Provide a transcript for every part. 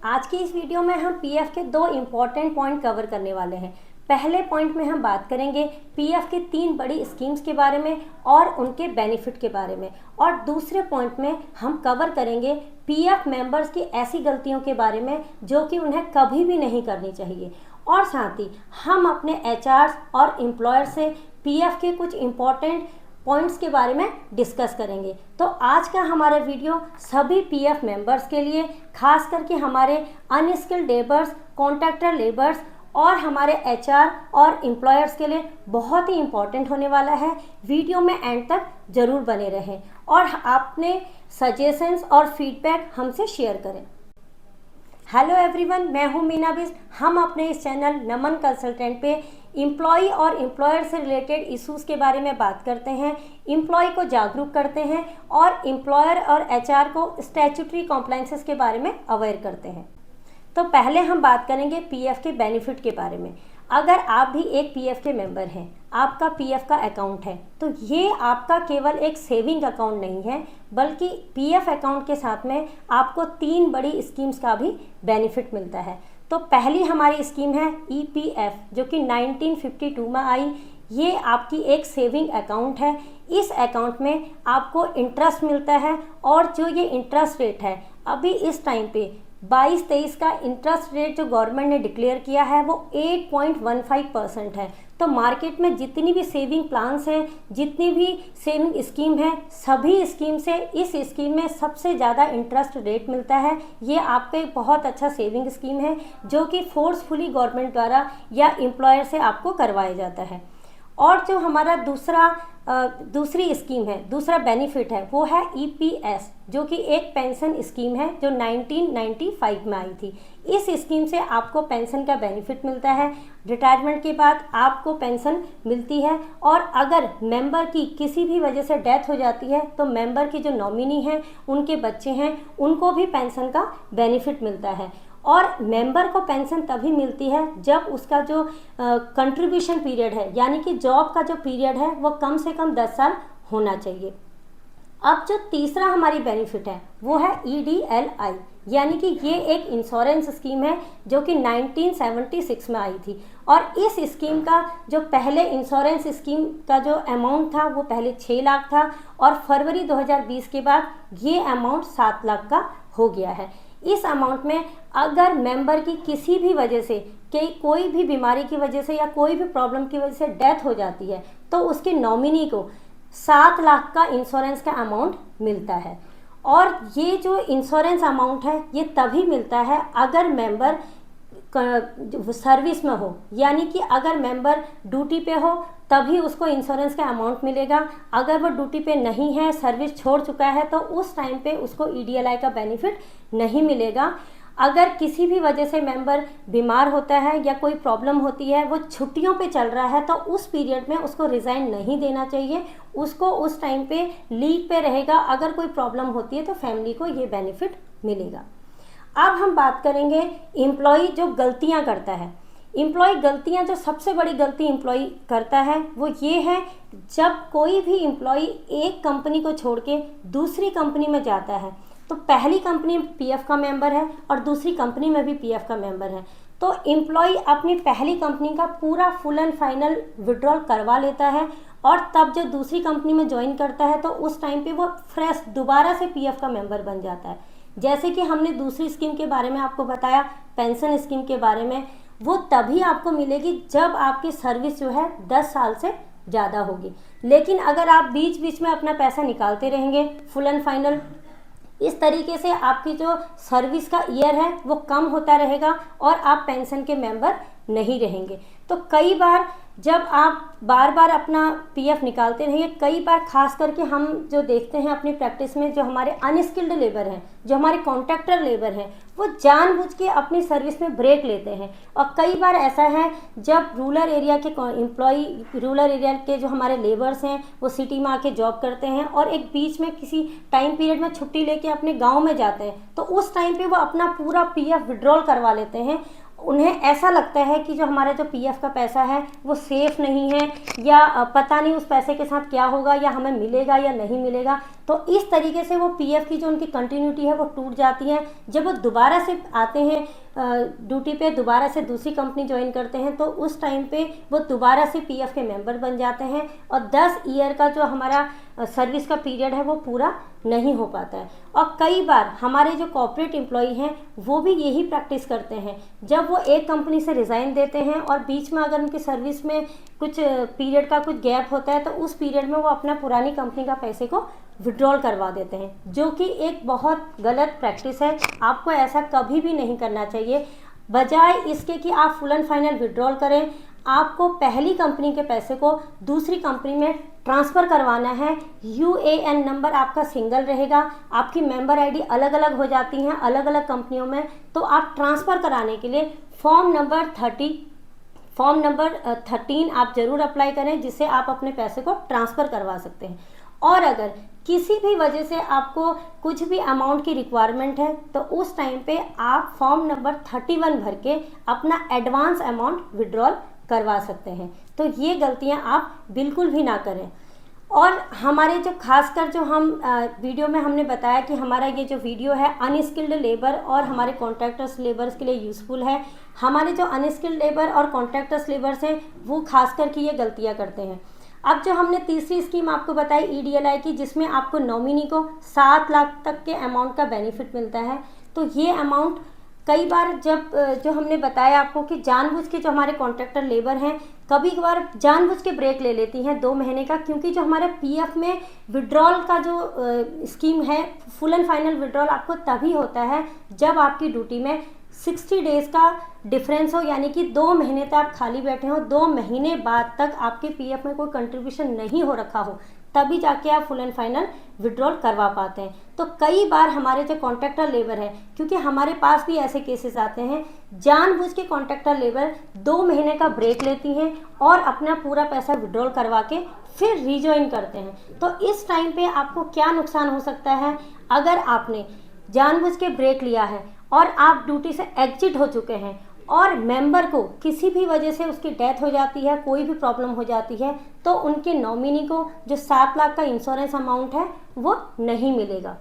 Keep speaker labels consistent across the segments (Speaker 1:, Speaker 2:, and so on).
Speaker 1: आज की इस वीडियो में हम पीएफ के दो इम्पॉर्टेंट पॉइंट कवर करने वाले हैं। पहले पॉइंट में हम बात करेंगे पीएफ के 3 बड़ी स्कीम्स के बारे में और उनके बेनिफिट के बारे में, और दूसरे पॉइंट में हम कवर करेंगे पीएफ मेंबर्स की ऐसी गलतियों के बारे में जो कि उन्हें कभी भी नहीं करनी चाहिए। और साथ ही हम अपने एचआर और एम्प्लॉयर से पीएफ के कुछ इम्पॉर्टेंट पॉइंट्स के बारे में डिस्कस करेंगे। तो आज का हमारा वीडियो सभी पीएफ मेंबर्स के लिए, खास करके हमारे अनस्किल्ड लेबर्स, कॉन्ट्रैक्टर लेबर्स और हमारे एचआर और एम्प्लॉयर्स के लिए बहुत ही इम्पॉर्टेंट होने वाला है। वीडियो में एंड तक ज़रूर बने रहें और आपने सजेशंस और फीडबैक हमसे शेयर करें। हेलो एवरीवन, मैं हूं मीना बिस्ट। हम अपने इस चैनल नमन कंसल्टेंट पे एम्प्लॉय और एम्प्लॉयर से रिलेटेड इश्यूज़ के बारे में बात करते हैं, एम्प्लॉय को जागरूक करते हैं और एम्प्लॉयर और एचआर को स्टैट्यूटरी कॉम्प्लायंसेस के बारे में अवेयर करते हैं। तो पहले हम बात करेंगे पीएफ के बेनिफिट के बारे में। अगर आप भी एक पीएफ के मेंबर हैं, आपका पीएफ का अकाउंट है, तो ये आपका केवल एक सेविंग अकाउंट नहीं है, बल्कि पीएफ अकाउंट के साथ में आपको 3 बड़ी स्कीम्स का भी बेनिफिट मिलता है। तो पहली हमारी स्कीम है ईपीएफ, जो कि 1952 में आई। ये आपकी एक सेविंग अकाउंट है। इस अकाउंट में आपको इंटरेस्ट मिलता है और जो ये इंटरेस्ट रेट है अभी इस टाइम पे 22-23 का इंटरेस्ट रेट जो गवर्नमेंट ने डिक्लेयर किया है वो 8.15% है। तो मार्केट में जितनी भी सेविंग प्लान्स हैं, जितनी भी सेविंग स्कीम है, सभी स्कीम से इस स्कीम में सबसे ज़्यादा इंटरेस्ट रेट मिलता है। ये आपका एक बहुत अच्छा सेविंग स्कीम है जो कि फोर्सफुली गवर्नमेंट द्वारा या एम्प्लॉयर से आपको करवाया जाता है। और जो हमारा दूसरी स्कीम है, दूसरा बेनिफिट है, वो है ईपीएस, जो कि एक पेंशन स्कीम है जो 1995 में आई थी। इस स्कीम से आपको पेंशन का बेनिफिट मिलता है। रिटायरमेंट के बाद आपको पेंशन मिलती है और अगर मेंबर की किसी भी वजह से डेथ हो जाती है तो मेंबर की जो नॉमिनी हैं, उनके बच्चे हैं, उनको भी पेंशन का बेनिफिट मिलता है। और मेंबर को पेंशन तभी मिलती है जब उसका जो कंट्रीब्यूशन पीरियड है, यानी कि जॉब का जो पीरियड है, वो कम से कम 10 साल होना चाहिए। अब जो तीसरा हमारी बेनिफिट है वो है ईडीएलआई, यानी कि ये एक इंश्योरेंस स्कीम है जो कि 1976 में आई थी। और इस स्कीम का जो पहले इंश्योरेंस स्कीम का जो अमाउंट था वो पहले 6 लाख था और फरवरी 2020 के बाद ये अमाउंट 7 लाख का हो गया है। इस अमाउंट में अगर मेंबर की किसी भी वजह से, कोई भी बीमारी की वजह से या कोई भी प्रॉब्लम की वजह से डेथ हो जाती है तो उसके नॉमिनी को 7 लाख का इंश्योरेंस का अमाउंट मिलता है। और ये जो इंश्योरेंस अमाउंट है ये तभी मिलता है अगर मेंबर सर्विस में हो, यानी कि अगर मेंबर ड्यूटी पे हो तभी उसको इंश्योरेंस का अमाउंट मिलेगा। अगर वो ड्यूटी पे नहीं है, सर्विस छोड़ चुका है, तो उस टाइम पे उसको ईडीएलआई का बेनिफिट नहीं मिलेगा। अगर किसी भी वजह से मेंबर बीमार होता है या कोई प्रॉब्लम होती है, वो छुट्टियों पे चल रहा है, तो उस पीरियड में उसको रिज़ाइन नहीं देना चाहिए, उसको उस टाइम पे लीव पे रहेगा। अगर कोई प्रॉब्लम होती है तो फैमिली को ये बेनिफिट मिलेगा। अब हम बात करेंगे एम्प्लॉय जो गलतियां करता है। एम्प्लॉय गलतियां, जो सबसे बड़ी गलती एम्प्लॉय करता है वो ये है, जब कोई भी एम्प्लॉय एक कंपनी को छोड़ के दूसरी कंपनी में जाता है, तो पहली कंपनी पीएफ का मेंबर है और दूसरी कंपनी में भी पीएफ का मेंबर है, तो एम्प्लॉय अपनी पहली कंपनी का पूरा फुल एंड फाइनल विड्रॉल करवा लेता है और तब जब दूसरी कंपनी में ज्वाइन करता है तो उस टाइम पे वो फ्रेश दोबारा से पीएफ का मेंबर बन जाता है। जैसे कि हमने दूसरी स्कीम के बारे में आपको बताया, पेंशन स्कीम के बारे में, वो तभी आपको मिलेगी जब आपकी सर्विस जो है 10 साल से ज़्यादा होगी। लेकिन अगर आप बीच बीच में अपना पैसा निकालते रहेंगे फुल एंड फाइनल, इस तरीके से आपकी जो सर्विस का ईयर है वो कम होता रहेगा और आप पेंशन के मेंबर नहीं रहेंगे। तो कई बार जब आप बार बार अपना पीएफ निकालते रहेंगे, कई बार खास करके हम जो देखते हैं अपनी प्रैक्टिस में, जो हमारे अनस्किल्ड लेबर हैं, जो हमारे कॉन्ट्रैक्टर लेबर हैं, वो जानबूझ के अपनी सर्विस में ब्रेक लेते हैं। और कई बार ऐसा है जब रूरल एरिया के एम्प्लॉय, रूरल एरिया के जो हमारे लेबर्स हैं वो सिटी में आके जॉब करते हैं और एक बीच में किसी टाइम पीरियड में छुट्टी लेके अपने गाँव में जाते हैं, तो उस टाइम पर वो अपना पूरा पीएफ विड्रॉल करवा लेते हैं उन्हें ऐसा लगता है कि जो हमारा जो पीएफ का पैसा है वो सेफ नहीं है, या पता नहीं उस पैसे के साथ क्या होगा, या हमें मिलेगा या नहीं मिलेगा। तो इस तरीके से वो पीएफ की जो उनकी कंटिन्यूटी है वो टूट जाती है। जब वो दोबारा से आते हैं ड्यूटी पे, दोबारा से दूसरी कंपनी ज्वाइन करते हैं, तो उस टाइम पे वो दोबारा से पीएफ के मेंबर बन जाते हैं और 10 ईयर का जो हमारा सर्विस का पीरियड है वो पूरा नहीं हो पाता है। और कई बार हमारे जो कॉर्पोरेट एम्प्लॉई हैं वो भी यही प्रैक्टिस करते हैं, जब वो एक कंपनी से रिज़ाइन देते हैं और बीच में अगर उनकी सर्विस में कुछ पीरियड का कुछ गैप होता है तो उस पीरियड में वो अपना पुरानी कंपनी का पैसे को विड्रॉल करवा देते हैं, जो कि एक बहुत गलत प्रैक्टिस है। आपको ऐसा कभी भी नहीं करना चाहिए। बजाय इसके कि आप फुल एंड फाइनल विड्रॉल करें, आपको पहली कंपनी के पैसे को दूसरी कंपनी में ट्रांसफ़र करवाना है। यूएएन नंबर आपका सिंगल रहेगा, आपकी मेंबर आईडी अलग अलग हो जाती हैं अलग अलग कंपनियों में। तो आप ट्रांसफ़र कराने के लिए फॉर्म नंबर 13 आप ज़रूर अप्लाई करें, जिससे आप अपने पैसे को ट्रांसफ़र करवा सकते हैं। और अगर किसी भी वजह से आपको कुछ भी अमाउंट की रिक्वायरमेंट है तो उस टाइम पे आप फॉर्म नंबर 31 भर के अपना एडवांस अमाउंट विड्रॉल करवा सकते हैं। तो ये गलतियां आप बिल्कुल भी ना करें। और हमारे जो खासकर जो हम वीडियो में हमने बताया कि हमारा ये जो वीडियो है अनस्किल्ड लेबर और हमारे कॉन्ट्रैक्टर्स लेबर्स के लिए यूज़फुल है। हमारे जो अनस्किल्ड लेबर और कॉन्ट्रैक्टर्स लेबर्स हैं वो खासकर की ये गलतियां करते हैं। अब जो हमने तीसरी स्कीम आपको बताई ईडीएलआई की, जिसमें आपको नॉमिनी को 7 लाख तक के अमाउंट का बेनिफिट मिलता है, तो ये अमाउंट कई बार जब जो हमने बताया आपको कि जानबूझ के जो हमारे कॉन्ट्रैक्टर लेबर हैं कभी कभार जानबूझ के ब्रेक ले लेती हैं 2 महीने का, क्योंकि जो हमारे पीएफ में विड्रॉल का जो स्कीम है फुल एंड फाइनल विड्रॉल आपको तभी होता है जब आपकी ड्यूटी में 60 डेज़ का डिफरेंस हो, यानी कि 2 महीने तक आप खाली बैठे हो, 2 महीने बाद तक आपके पीएफ में कोई कंट्रीब्यूशन नहीं हो रखा हो, तभी जाके आप फुल एंड फाइनल विड्रॉल करवा पाते हैं। तो कई बार हमारे जो कॉन्ट्रैक्टर लेबर है, क्योंकि हमारे पास भी ऐसे केसेस आते हैं, जानबूझ के कॉन्ट्रैक्टर लेबर 2 महीने का ब्रेक लेती हैं और अपना पूरा पैसा विड्रॉल करवा के फिर रीजॉइन करते हैं। तो इस टाइम पे आपको क्या नुकसान हो सकता है, अगर आपने जानबूझ के ब्रेक लिया है और आप ड्यूटी से एग्जिट हो चुके हैं और मेंबर को किसी भी वजह से उसकी डेथ हो जाती है, कोई भी प्रॉब्लम हो जाती है, तो उनके नॉमिनी को जो 7 लाख का इंश्योरेंस अमाउंट है वो नहीं मिलेगा।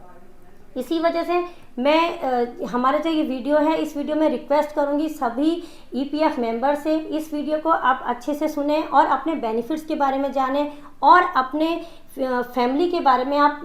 Speaker 1: इसी वजह से मैं हमारा जो ये वीडियो है इस वीडियो में रिक्वेस्ट करूंगी सभी ईपीएफ मेंबर से, इस वीडियो को आप अच्छे से सुने और अपने बेनिफिट्स के बारे में जानें और अपने फैमिली के बारे में आप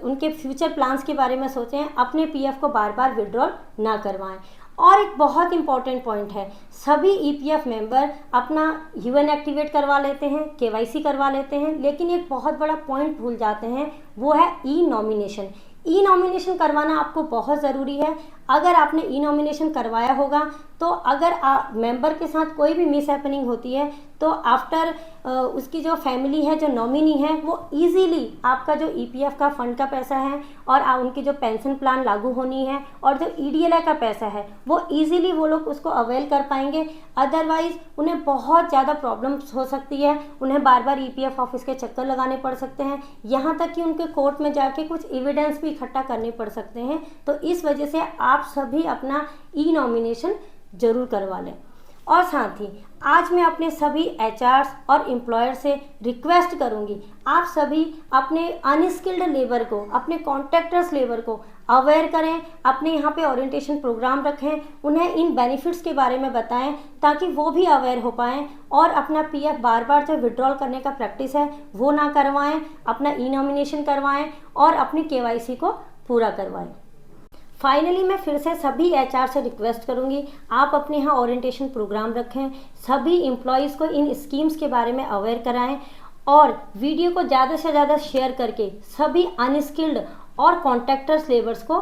Speaker 1: उनके फ्यूचर प्लान्स के बारे में सोचें, अपने पीएफ को बार बार विड्रॉल ना करवाएं। और एक बहुत इंपॉर्टेंट पॉइंट है, सभी ईपीएफ मेंबर अपना यूएन एक्टिवेट करवा लेते हैं, केवाईसी करवा लेते हैं, लेकिन एक बहुत बड़ा पॉइंट भूल जाते हैं, वो है ई नॉमिनेशन। ई नॉमिनेशन करवाना आपको बहुत ज़रूरी है। अगर आपने ई नॉमिनेशन करवाया होगा तो अगर मेंबर के साथ कोई भी मिस हैपनिंग होती है तो आफ्टर उसकी जो फैमिली है, जो नॉमिनी है, वो इजीली आपका जो ईपीएफ का फंड का पैसा है और उनकी जो पेंशन प्लान लागू होनी है और जो ईडीएलआई का पैसा है वो इजीली वो लोग उसको अवेल कर पाएंगे। अदरवाइज उन्हें बहुत ज़्यादा प्रॉब्लम्स हो सकती है, उन्हें बार बार ईपीएफ ऑफिस के चक्कर लगाने पड़ सकते हैं, यहाँ तक कि उनके कोर्ट में जाके कुछ एविडेंस भी इकट्ठा करने पड़ सकते हैं। तो इस वजह से आप सभी अपना ई नॉमिनेशन जरूर करवा लें। और साथ ही आज मैं अपने सभी एचआर्स और एम्प्लॉयर से रिक्वेस्ट करूंगी, आप सभी अपने अनस्किल्ड लेबर को, अपने कॉन्ट्रैक्टर्स लेबर को अवेयर करें, अपने यहाँ पे ओरिएंटेशन प्रोग्राम रखें, उन्हें इन बेनिफिट्स के बारे में बताएं ताकि वो भी अवेयर हो पाएँ और अपना पीएफ बार बार जो विड्रॉल करने का प्रैक्टिस है वो ना करवाएं, अपना ई नॉमिनेशन करवाएं और अपनी केवाईसी को पूरा करवाएं। फाइनली मैं फिर से सभी एचआर से रिक्वेस्ट करूंगी, आप अपने यहाँ ओरिएंटेशन प्रोग्राम रखें, सभी एम्प्लॉयज़ को इन स्कीम्स के बारे में अवेयर कराएं और वीडियो को ज़्यादा से ज़्यादा शेयर करके सभी अनस्किल्ड और कॉन्ट्रैक्टर्स लेबर्स को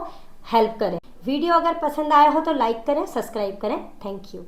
Speaker 1: हेल्प करें। वीडियो अगर पसंद आया हो तो लाइक करें, सब्सक्राइब करें। Thank you.